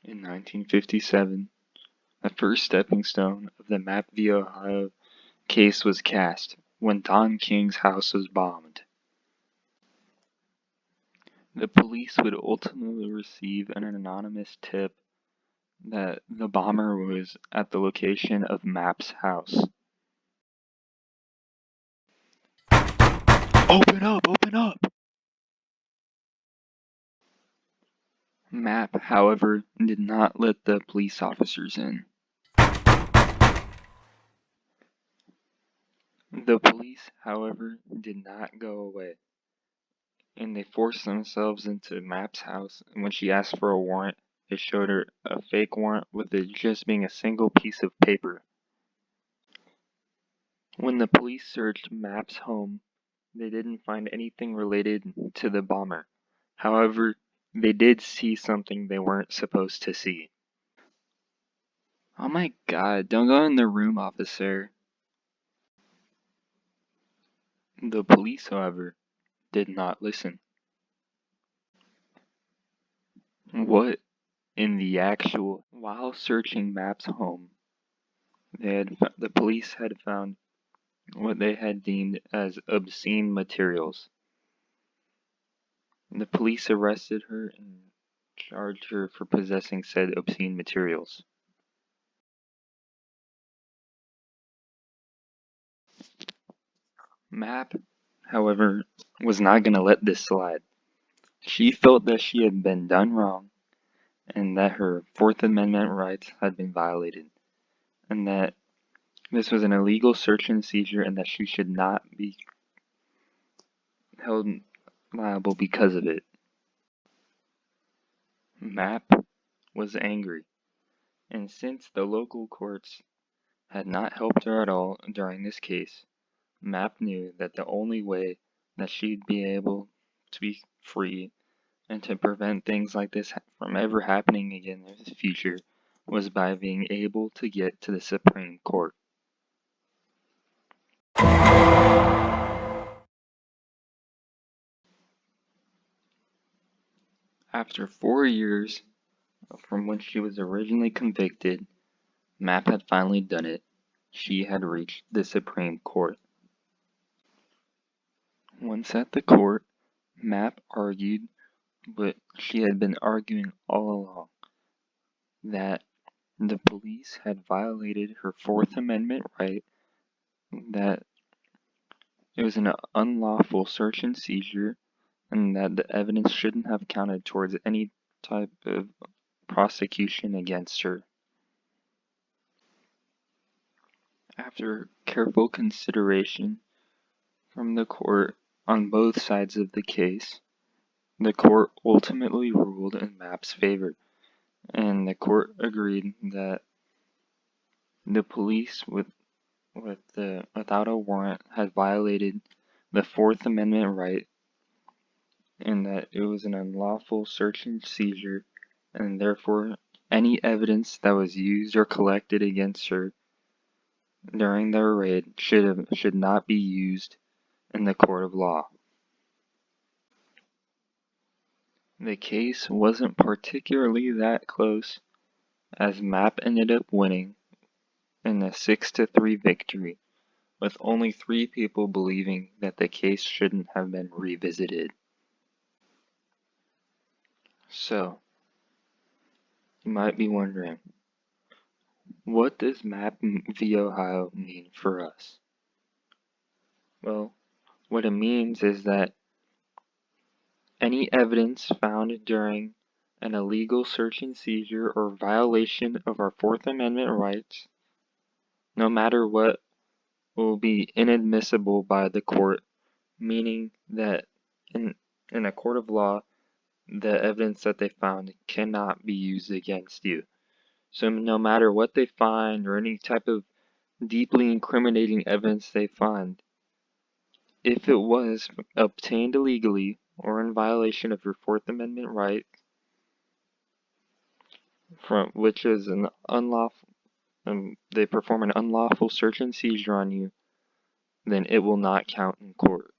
In 1957, the first stepping stone of the Mapp V, Ohio case was cast when Don King's house was bombed. The police would ultimately receive an anonymous tip that the bomber was at the location of Mapp's house. Open up! Open up! Mapp, however, did not let the police officers in. The police, however, did not go away, and they forced themselves into Mapp's house, and when she asked for a warrant, they showed her a fake warrant with it just being a single piece of paper. When the police searched Mapp's home, they didn't find anything related to the bomber. However, they did see something they weren't supposed to see. Oh my god, don't go in the room, officer. The police, however, did not listen. What in the actual... While searching Mapp's home, the police had found what they had deemed as obscene materials. The police arrested her and charged her for possessing said obscene materials. Mapp, however, was not going to let this slide. She felt that she had been done wrong and that her Fourth Amendment rights had been violated, and that this was an illegal search and seizure and that she should not be held liable because of it. Mapp was angry, and since the local courts had not helped her at all during this case, Mapp knew that the only way that she'd be able to be free and to prevent things like this from ever happening again in the future was by being able to get to the Supreme Court. After 4 years from when she was originally convicted, Mapp had finally done it. She had reached the Supreme Court. Once at the court, Mapp argued what she had been arguing all along, that the police had violated her Fourth Amendment right, that it was an unlawful search and seizure, and that the evidence shouldn't have counted towards any type of prosecution against her. After careful consideration from the court on both sides of the case, the court ultimately ruled in Mapp's favor, and the court agreed that the police without a warrant had violated the Fourth Amendment right, and that it was an unlawful search and seizure, and therefore any evidence that was used or collected against her during their raid should not be used in the court of law. The case wasn't particularly that close, as Mapp ended up winning in a 6-3 victory, with only 3 people believing that the case shouldn't have been revisited. So, you might be wondering, what does Mapp v. Ohio mean for us? Well, what it means is that any evidence found during an illegal search and seizure or violation of our Fourth Amendment rights, no matter what, will be inadmissible by the court, meaning that in a court of law, the evidence that they found cannot be used against you. So no matter what they find or any type of deeply incriminating evidence they find, if it was obtained illegally or in violation of your Fourth Amendment right, from which is an unlawful, they perform an unlawful search and seizure on you, then it will not count in court.